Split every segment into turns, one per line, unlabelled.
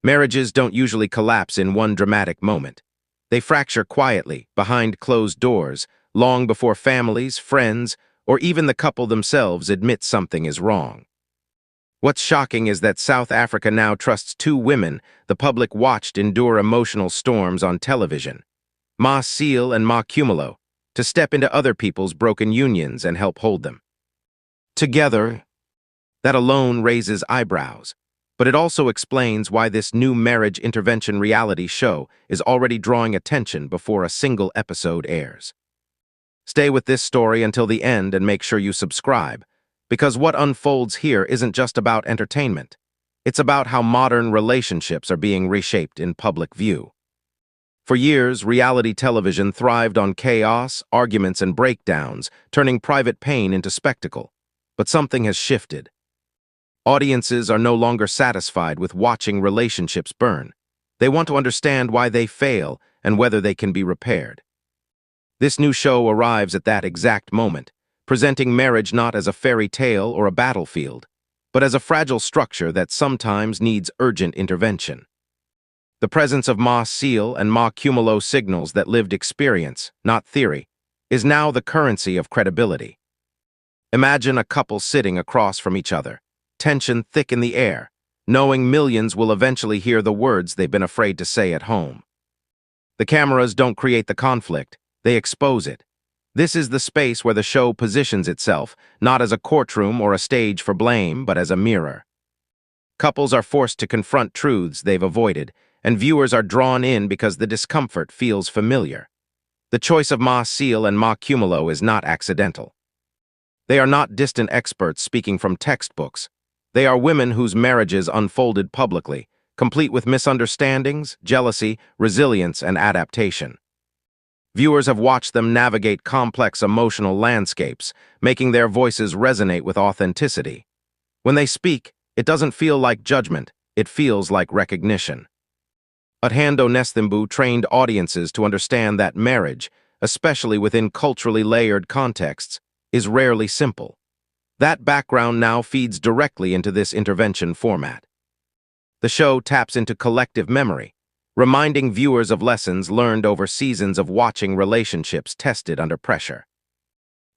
Marriages don't usually collapse in one dramatic moment. They fracture quietly, behind closed doors, long before families, friends, or even the couple themselves admit something is wrong. What's shocking is that South Africa now trusts two women the public watched endure emotional storms on television, MaCele and MaKhumalo, to step into other people's broken unions and help hold them together. That alone raises eyebrows, but it also explains why this new marriage intervention reality show is already drawing attention before a single episode airs. Stay with this story until the end and make sure you subscribe, because what unfolds here isn't just about entertainment. It's about how modern relationships are being reshaped in public view. For years, reality television thrived on chaos, arguments, and breakdowns, turning private pain into spectacle. But something has shifted. Audiences are no longer satisfied with watching relationships burn. They want to understand why they fail and whether they can be repaired. This new show arrives at that exact moment, presenting marriage not as a fairy tale or a battlefield, but as a fragile structure that sometimes needs urgent intervention. The presence of MaCele and MaKhumalo signals that lived experience, not theory, is now the currency of credibility. Imagine a couple sitting across from each other, tension thick in the air, knowing millions will eventually hear the words they've been afraid to say at home. The cameras don't create the conflict, they expose it. This is the space where the show positions itself, not as a courtroom or a stage for blame, but as a mirror. Couples are forced to confront truths they've avoided, and viewers are drawn in because the discomfort feels familiar. The choice of MaCele and MaKhumalo is not accidental. They are not distant experts speaking from textbooks. They are women whose marriages unfolded publicly, complete with misunderstandings, jealousy, resilience, and adaptation. Viewers have watched them navigate complex emotional landscapes, making their voices resonate with authenticity. When they speak, it doesn't feel like judgment, it feels like recognition. Uthando Nes'thembu trained audiences to understand that marriage, especially within culturally layered contexts, is rarely simple. That background now feeds directly into this intervention format. The show taps into collective memory, reminding viewers of lessons learned over seasons of watching relationships tested under pressure.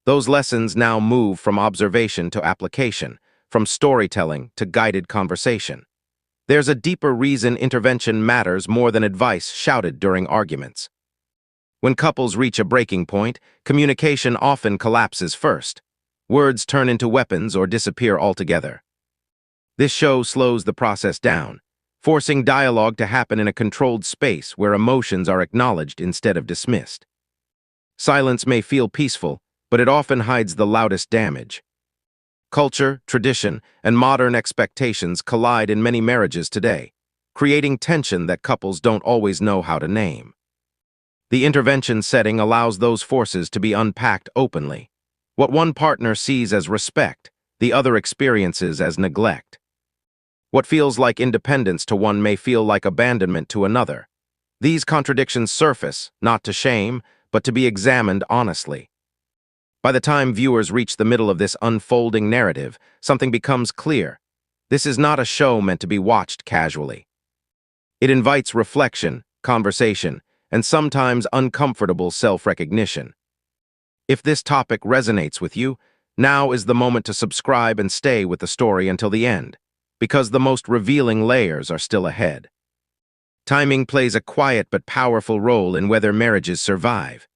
Those lessons now move from observation to application, from storytelling to guided conversation. There's a deeper reason intervention matters more than advice shouted during arguments. When couples reach a breaking point, communication often collapses first. Words turn into weapons or disappear altogether. This show slows the process down, forcing dialogue to happen in a controlled space where emotions are acknowledged instead of dismissed. Silence may feel peaceful, but it often hides the loudest damage. Culture, tradition, and modern expectations collide in many marriages today, creating tension that couples don't always know how to name. The intervention setting allows those forces to be unpacked openly. What one partner sees as respect, the other experiences as neglect. What feels like independence to one may feel like abandonment to another. These contradictions surface, not to shame, but to be examined honestly. By the time viewers reach the middle of this unfolding narrative, something becomes clear. This is not a show meant to be watched casually. It invites reflection, conversation, and sometimes uncomfortable self-recognition. If this topic resonates with you, now is the moment to subscribe and stay with the story until the end, because the most revealing layers are still ahead. Timing plays a quiet but powerful role in whether marriages survive.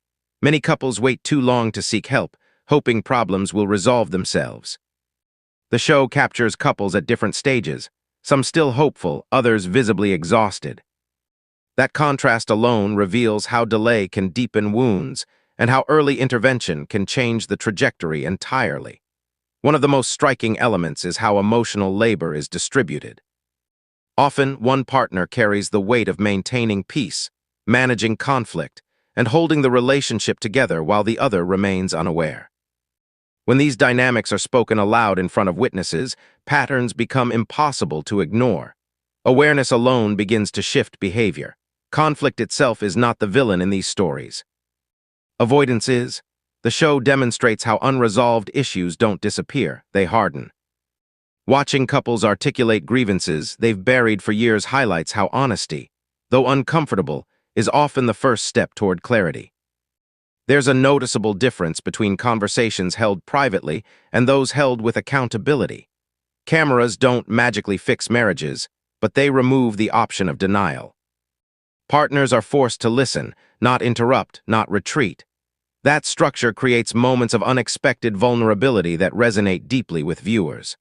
Many couples wait too long to seek help, hoping problems will resolve themselves. The show captures couples at different stages, some still hopeful, others visibly exhausted. That contrast alone reveals how delay can deepen wounds and how early intervention can change the trajectory entirely. One of the most striking elements is how emotional labor is distributed. Often, one partner carries the weight of maintaining peace, managing conflict, and holding the relationship together while the other remains unaware. When these dynamics are spoken aloud in front of witnesses, patterns become impossible to ignore. Awareness alone begins to shift behavior. Conflict itself is not the villain in these stories. Avoidance is. The show demonstrates how unresolved issues don't disappear, they harden. Watching couples articulate grievances they've buried for years highlights how honesty, though uncomfortable, is often the first step toward clarity. There's a noticeable difference between conversations held privately and those held with accountability. Cameras don't magically fix marriages, but they remove the option of denial. Partners are forced to listen, not interrupt, not retreat. That structure creates moments of unexpected vulnerability that resonate deeply with viewers.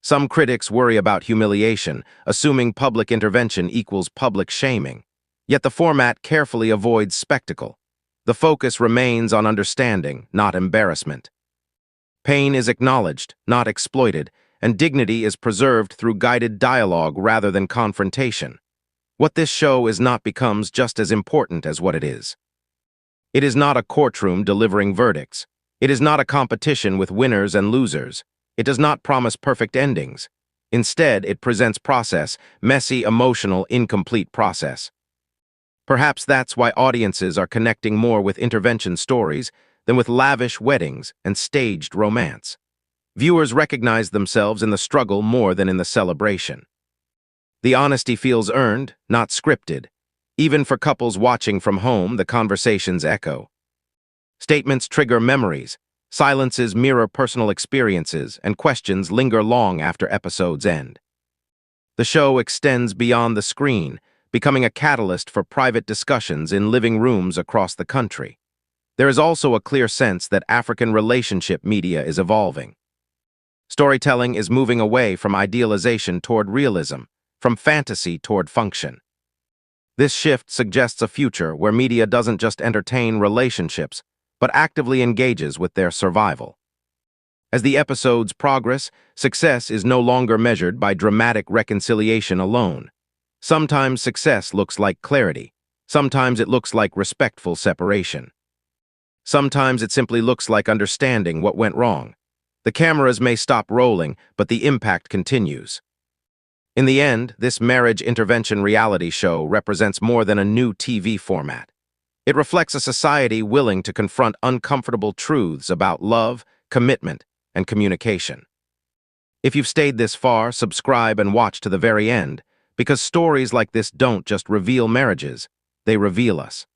Some critics worry about humiliation, assuming public intervention equals public shaming. Yet the format carefully avoids spectacle. The focus remains on understanding, not embarrassment. Pain is acknowledged, not exploited, and dignity is preserved through guided dialogue rather than confrontation. What this show is not becomes just as important as what it is. It is not a courtroom delivering verdicts. It is not a competition with winners and losers. It does not promise perfect endings. Instead, it presents process, messy, emotional, incomplete process. Perhaps that's why audiences are connecting more with intervention stories than with lavish weddings and staged romance. Viewers recognize themselves in the struggle more than in the celebration. The honesty feels earned, not scripted. Even for couples watching from home, the conversations echo. Statements trigger memories, silences mirror personal experiences, and questions linger long after episodes end. The show extends beyond the screen, becoming a catalyst for private discussions in living rooms across the country. There is also a clear sense that African relationship media is evolving. Storytelling is moving away from idealization toward realism, from fantasy toward function. This shift suggests a future where media doesn't just entertain relationships, but actively engages with their survival. As the episodes progress, success is no longer measured by dramatic reconciliation alone. Sometimes success looks like clarity. Sometimes it looks like respectful separation. Sometimes it simply looks like understanding what went wrong. The cameras may stop rolling, but the impact continues. In the end, this marriage intervention reality show represents more than a new TV format. It reflects a society willing to confront uncomfortable truths about love, commitment, and communication. If you've stayed this far, subscribe and watch to the very end, because stories like this don't just reveal marriages, they reveal us.